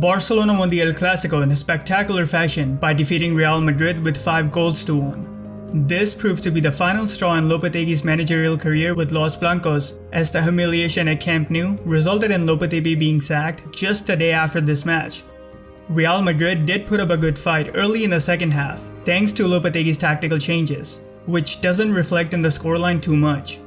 Barcelona won the El Clasico in a spectacular fashion by defeating Real Madrid with 5-1. This proved to be the final straw in Lopetegui's managerial career with Los Blancos, as the humiliation at Camp Nou resulted in Lopetegui being sacked just a day after this match. Real Madrid did put up a good fight early in the second half, thanks to Lopetegui's tactical changes, which doesn't reflect in the scoreline too much.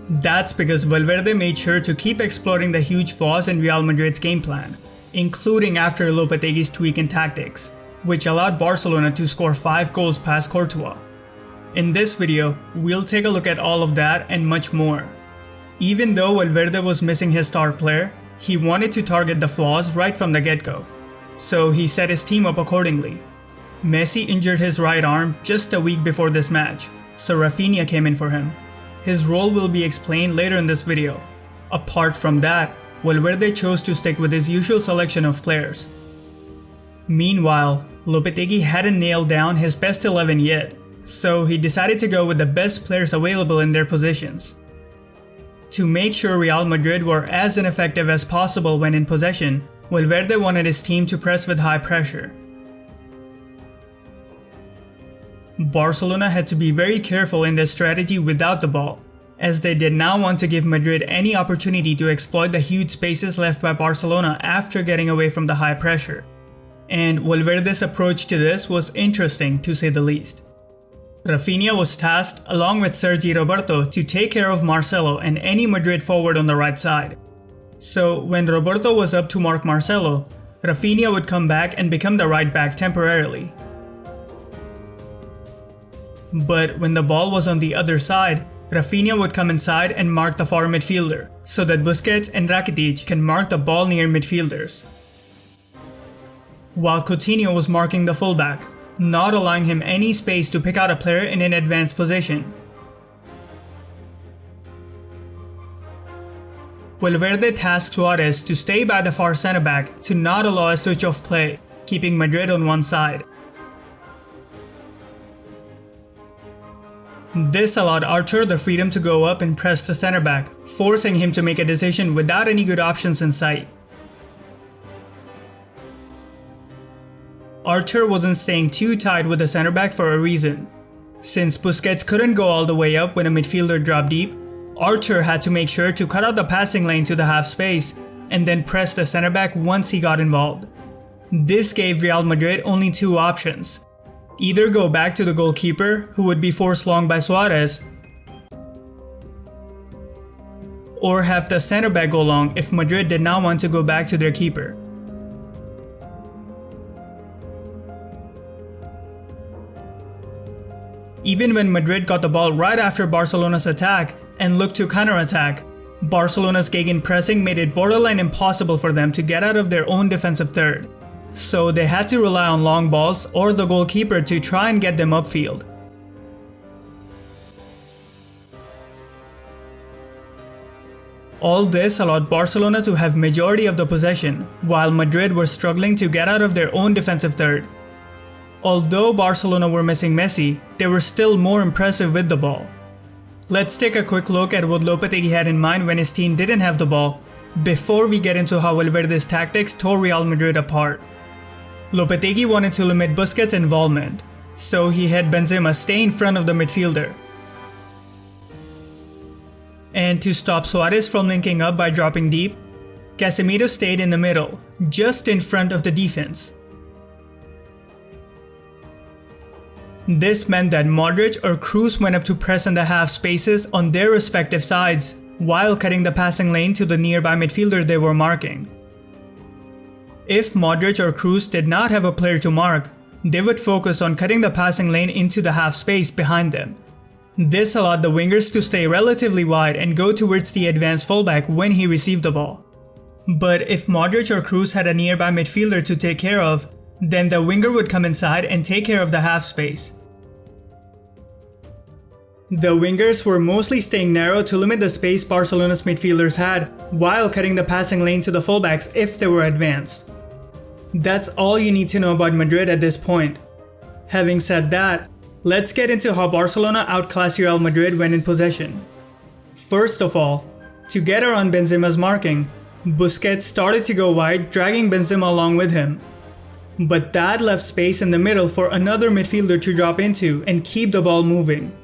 That's because Valverde made sure to keep exploring the huge flaws in Real Madrid's game plan, including after Lopetegui's tweak in tactics, which allowed Barcelona to score 5 goals past Courtois. In this video, we'll take a look at all of that and much more. Even though Valverde was missing his star player, he wanted to target the flaws right from the get-go, so he set his team up accordingly. Messi injured his right arm just a week before this match, so Rafinha came in for him. His role will be explained later in this video. Apart from that, Valverde chose to stick with his usual selection of players. Meanwhile, Lopetegui hadn't nailed down his best 11 yet, so he decided to go with the best players available in their positions. To make sure Real Madrid were as ineffective as possible when in possession, Valverde wanted his team to press with high pressure. Barcelona had to be very careful in their strategy without the ball, as they did not want to give Madrid any opportunity to exploit the huge spaces left by Barcelona after getting away from the high pressure. And Valverde's approach to this was interesting, to say the least. Rafinha was tasked, along with Sergi Roberto, to take care of Marcelo and any Madrid forward on the right side. So when Roberto was up to mark Marcelo, Rafinha would come back and become the right back temporarily. But when the ball was on the other side, Rafinha would come inside and mark the far midfielder, so that Busquets and Rakitic can mark the ball near midfielders, while Coutinho was marking the fullback, not allowing him any space to pick out a player in an advanced position. Valverde tasked Suarez to stay by the far centre-back to not allow a switch of play, keeping Madrid on one side. This allowed Arthur the freedom to go up and press the centre-back, forcing him to make a decision without any good options in sight. Arthur wasn't staying too tight with the centre-back for a reason. Since Busquets couldn't go all the way up when a midfielder dropped deep, Arthur had to make sure to cut out the passing lane to the half space and then press the centre-back once he got involved. This gave Real Madrid only two options: either go back to the goalkeeper, who would be forced long by Suarez, or have the centre-back go long if Madrid did not want to go back to their keeper. Even when Madrid got the ball right after Barcelona's attack and looked to counter-attack, Barcelona's gegenpressing made it borderline impossible for them to get out of their own defensive third, so they had to rely on long balls or the goalkeeper to try and get them upfield. All this allowed Barcelona to have majority of the possession, while Madrid were struggling to get out of their own defensive third. Although Barcelona were missing Messi, they were still more impressive with the ball. Let's take a quick look at what Lopetegui had in mind when his team didn't have the ball, before we get into how Valverde's tactics tore Real Madrid apart. Lopetegui wanted to limit Busquets' involvement, so he had Benzema stay in front of the midfielder. And to stop Suarez from linking up by dropping deep, Casemiro stayed in the middle, just in front of the defense. This meant that Modric or Kroos went up to press in the half spaces on their respective sides, while cutting the passing lane to the nearby midfielder they were marking. If Modric or Kroos did not have a player to mark, they would focus on cutting the passing lane into the half space behind them. This allowed the wingers to stay relatively wide and go towards the advanced fullback when he received the ball. But if Modric or Kroos had a nearby midfielder to take care of, then the winger would come inside and take care of the half space. The wingers were mostly staying narrow to limit the space Barcelona's midfielders had, while cutting the passing lane to the fullbacks if they were advanced. That's all you need to know about Madrid at this point. Having said that, let's get into how Barcelona outclassed Real Madrid when in possession. First of all, to get around Benzema's marking, Busquets started to go wide, dragging Benzema along with him. But that left space in the middle for another midfielder to drop into and keep the ball moving.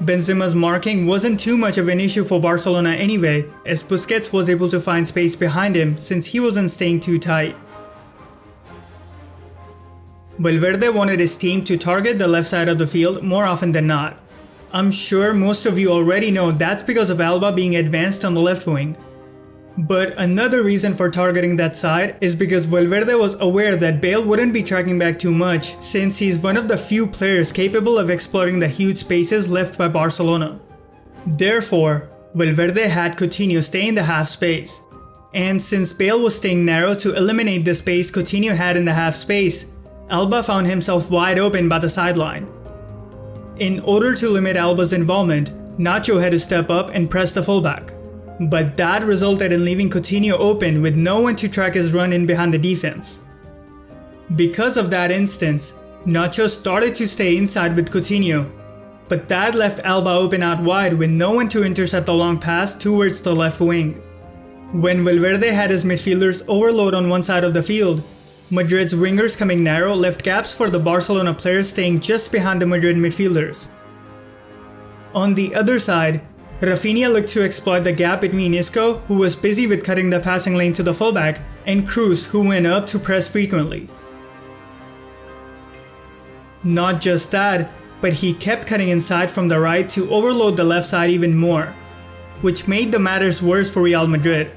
Benzema's marking wasn't too much of an issue for Barcelona anyway, as Busquets was able to find space behind him since he wasn't staying too tight. Valverde wanted his team to target the left side of the field more often than not. I'm sure most of you already know that's because of Alba being advanced on the left wing. But another reason for targeting that side is because Valverde was aware that Bale wouldn't be tracking back too much since he's one of the few players capable of exploiting the huge spaces left by Barcelona. Therefore, Valverde had Coutinho stay in the half space. And since Bale was staying narrow to eliminate the space Coutinho had in the half space, Alba found himself wide open by the sideline. In order to limit Alba's involvement, Nacho had to step up and press the fullback. But that resulted in leaving Coutinho open with no one to track his run in behind the defense. Because of that instance, Nacho started to stay inside with Coutinho, but that left Alba open out wide with no one to intercept the long pass towards the left wing. When Valverde had his midfielders overload on one side of the field, Madrid's wingers coming narrow left gaps for the Barcelona players staying just behind the Madrid midfielders. On the other side, Rafinha looked to exploit the gap between Isco, who was busy with cutting the passing lane to the fullback, and Cruz, who went up to press frequently. Not just that, but he kept cutting inside from the right to overload the left side even more, which made the matters worse for Real Madrid,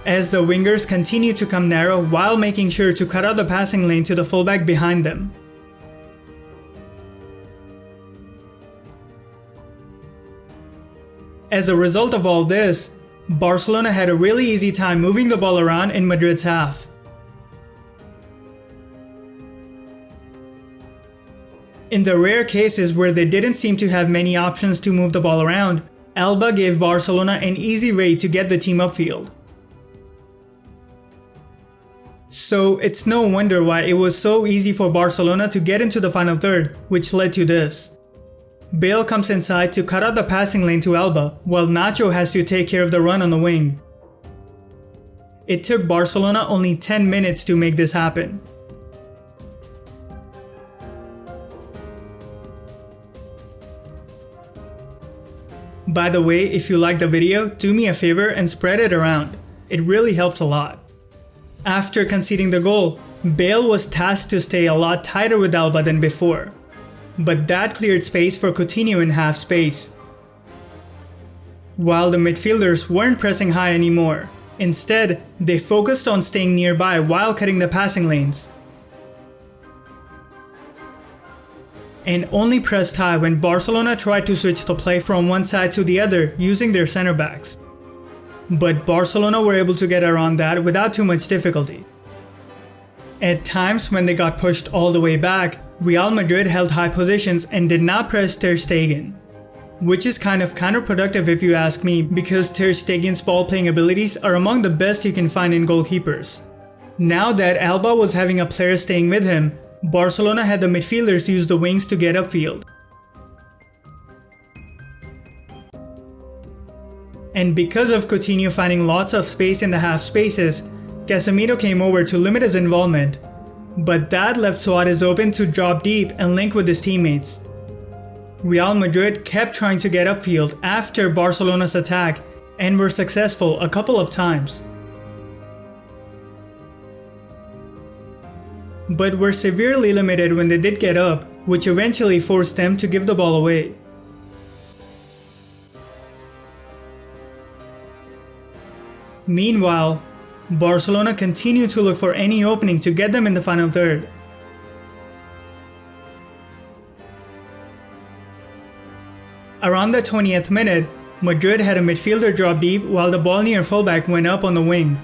as the wingers continued to come narrow while making sure to cut out the passing lane to the fullback behind them. As a result of all this, Barcelona had a really easy time moving the ball around in Madrid's half. In the rare cases where they didn't seem to have many options to move the ball around, Alba gave Barcelona an easy way to get the team upfield. So it's no wonder why it was so easy for Barcelona to get into the final third, which led to this. Bale comes inside to cut out the passing lane to Alba, while Nacho has to take care of the run on the wing. It took Barcelona only 10 minutes to make this happen. By the way, if you liked the video, do me a favor and spread it around. It really helps a lot. After conceding the goal, Bale was tasked to stay a lot tighter with Alba than before. But that cleared space for Coutinho in half space. While the midfielders weren't pressing high anymore, instead, they focused on staying nearby while cutting the passing lanes. And only pressed high when Barcelona tried to switch the play from one side to the other using their center backs. But Barcelona were able to get around that without too much difficulty. At times when they got pushed all the way back, Real Madrid held high positions and did not press Ter Stegen, which is kind of counterproductive if you ask me, because Ter Stegen's ball-playing abilities are among the best you can find in goalkeepers. Now that Alba was having a player staying with him, Barcelona had the midfielders use the wings to get upfield. And because of Coutinho finding lots of space in the half spaces, Casemiro came over to limit his involvement, but that left Suarez open to drop deep and link with his teammates. Real Madrid kept trying to get upfield after Barcelona's attack and were successful a couple of times, but were severely limited when they did get up, which eventually forced them to give the ball away. Meanwhile, Barcelona continued to look for any opening to get them in the final third. Around the 20th minute, Madrid had a midfielder drop deep while the ball near fullback went up on the wing.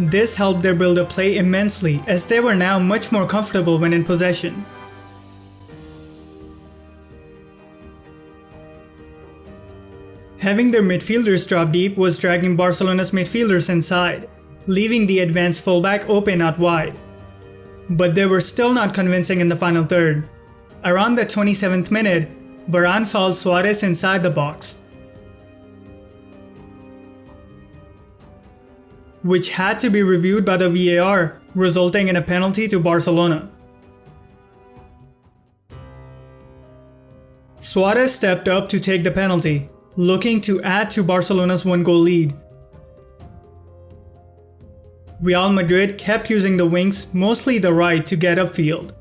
This helped their build-up play immensely, as they were now much more comfortable when in possession. Having their midfielders drop deep was dragging Barcelona's midfielders inside, leaving the advanced fullback open out wide. But they were still not convincing in the final third. Around the 27th minute, Varane fouled Suarez inside the box, which had to be reviewed by the VAR, resulting in a penalty to Barcelona. Suarez stepped up to take the penalty, looking to add to Barcelona's 1-goal lead. Real Madrid kept using the wings, mostly the right, to get upfield.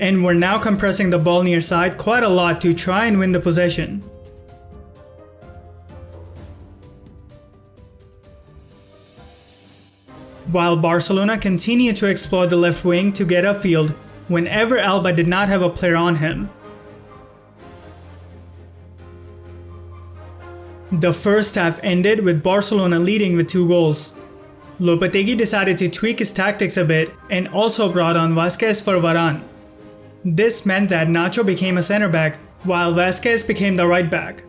And were now compressing the ball near side quite a lot to try and win the possession. While Barcelona continued to exploit the left wing to get upfield whenever Alba did not have a player on him. The first half ended with Barcelona leading with 2 goals. Lopetegui decided to tweak his tactics a bit and also brought on Vázquez for Varane. This meant that Nacho became a center back while Vázquez became the right back.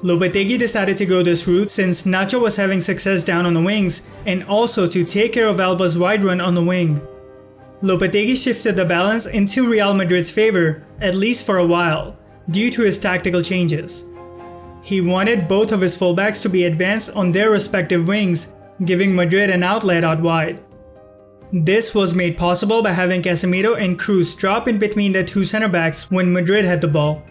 Lopetegui decided to go this route since Nacho was having success down on the wings and also to take care of Alba's wide run on the wing. Lopetegui shifted the balance into Real Madrid's favor, at least for a while, due to his tactical changes. He wanted both of his fullbacks to be advanced on their respective wings, giving Madrid an outlet out wide. This was made possible by having Casemiro and Kroos drop in between the 2 center backs when Madrid had the ball.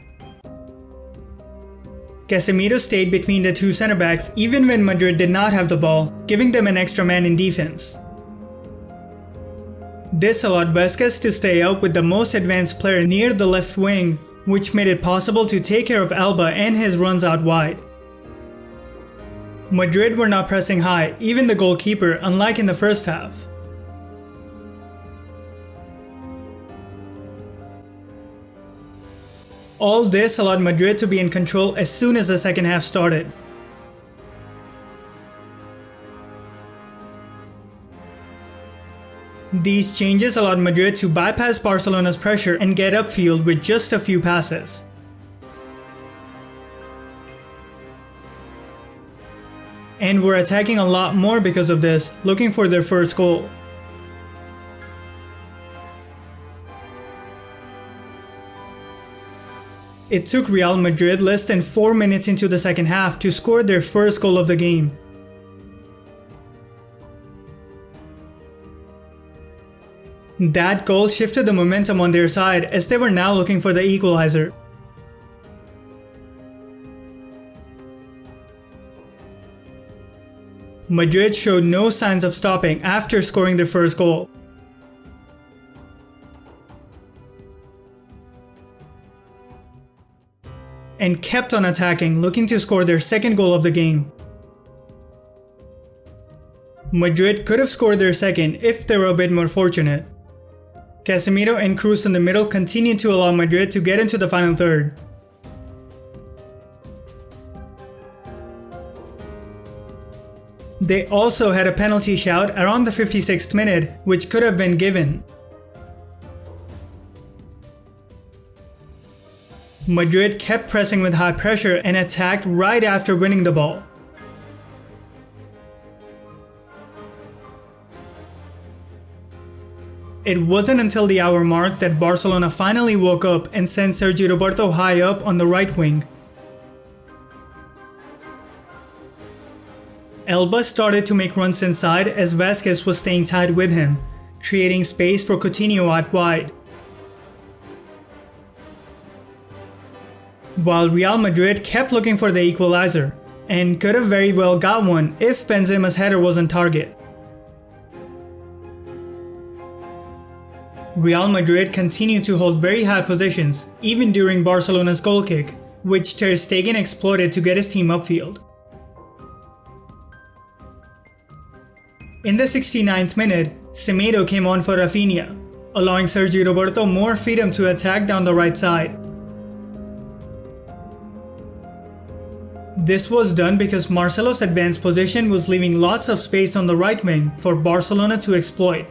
Casemiro stayed between the 2 center backs even when Madrid did not have the ball, giving them an extra man in defense. This allowed Vázquez to stay up with the most advanced player near the left wing, which made it possible to take care of Alba and his runs out wide. Madrid were not pressing high, even the goalkeeper, unlike in the first half. All this allowed Madrid to be in control as soon as the second half started. These changes allowed Madrid to bypass Barcelona's pressure and get upfield with just a few passes. And were attacking a lot more because of this, looking for their first goal. It took Real Madrid less than 4 minutes into the second half to score their first goal of the game. That goal shifted the momentum on their side as they were now looking for the equalizer. Madrid showed no signs of stopping after scoring their first goal. And kept on attacking, looking to score their second goal of the game. Madrid could have scored their second if they were a bit more fortunate. Casemiro and Kroos in the middle continued to allow Madrid to get into the final third. They also had a penalty shout around the 56th minute, which could have been given. Madrid kept pressing with high pressure and attacked right after winning the ball. It wasn't until the hour mark that Barcelona finally woke up and sent Sergi Roberto high up on the right wing. Alba started to make runs inside as Vázquez was staying tight with him, creating space for Coutinho out wide. While Real Madrid kept looking for the equalizer, and could have very well got one if Benzema's header was on target. Real Madrid continued to hold very high positions, even during Barcelona's goal kick, which Ter Stegen exploited to get his team upfield. In the 69th minute, Semedo came on for Rafinha, allowing Sergi Roberto more freedom to attack down the right side. This was done because Marcelo's advanced position was leaving lots of space on the right wing for Barcelona to exploit.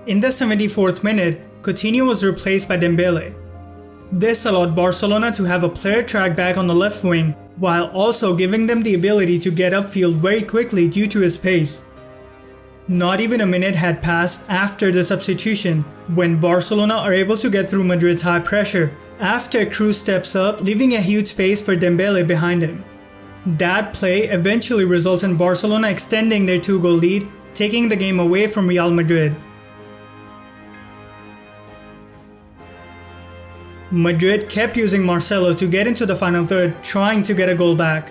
In the 74th minute, Coutinho was replaced by Dembele. This allowed Barcelona to have a player track back on the left wing while also giving them the ability to get upfield very quickly due to his pace. Not even a minute had passed after the substitution when Barcelona are able to get through Madrid's high pressure after Cruz steps up, leaving a huge space for Dembele behind him. That play eventually results in Barcelona extending their 2-goal lead, taking the game away from Real Madrid. Madrid kept using Marcelo to get into the final third, trying to get a goal back.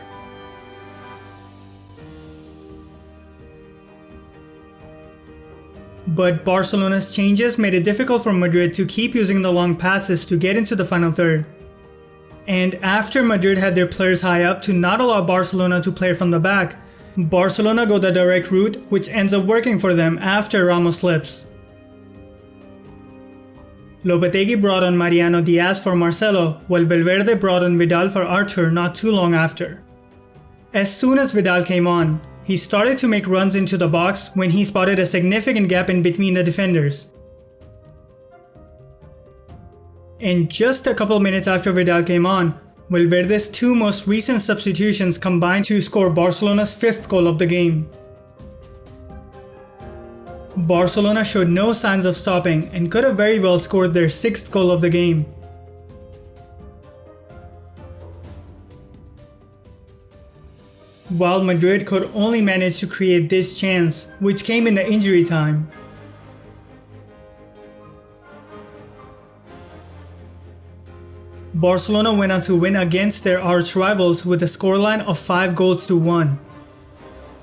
But Barcelona's changes made it difficult for Madrid to keep using the long passes to get into the final third. And after Madrid had their players high up to not allow Barcelona to play from the back, Barcelona go the direct route, which ends up working for them after Ramos slips. Lopetegui brought on Mariano Diaz for Marcelo, while Valverde brought on Vidal for Arthur not too long after. As soon as Vidal came on, he started to make runs into the box when he spotted a significant gap in between the defenders. And just a couple minutes after Vidal came on, Valverde's 2 most recent substitutions combined to score Barcelona's 5th goal of the game. Barcelona showed no signs of stopping and could have very well scored their 6th goal of the game. While Madrid could only manage to create this chance, which came in the injury time. Barcelona went on to win against their arch rivals with a scoreline of 5-1.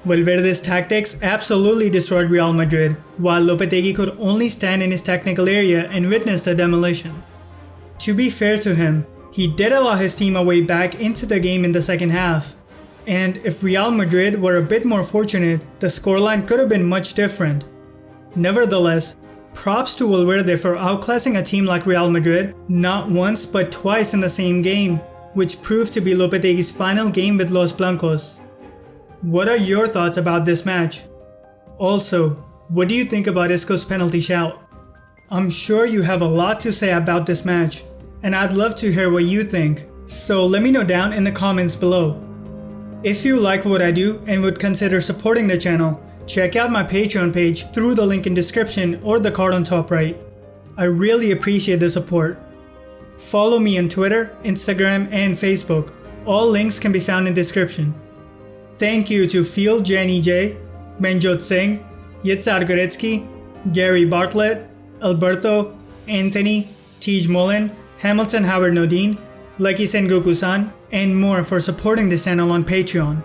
Valverde's tactics absolutely destroyed Real Madrid, while Lopetegui could only stand in his technical area and witness the demolition. To be fair to him, he did allow his team a way back into the game in the second half. And if Real Madrid were a bit more fortunate, the scoreline could have been much different. Nevertheless, props to Valverde for outclassing a team like Real Madrid not once but twice in the same game, which proved to be Lopetegui's final game with Los Blancos. What are your thoughts about this match? Also, what do you think about Isco's penalty shout? I'm sure you have a lot to say about this match, and I'd love to hear what you think, so let me know down in the comments below. If you like what I do and would consider supporting the channel, check out my Patreon page through the link in description or the card on top right. I really appreciate the support. Follow me on Twitter, Instagram, and Facebook. All links can be found in description. Thank you to Field Jenny J, Benjot Singh, Yitzhak Goretsky, Gary Bartlett, Alberto, Anthony, Tej Mullen, Hamilton Howard Nodine, Lucky Sengoku-san, and more for supporting this channel on Patreon.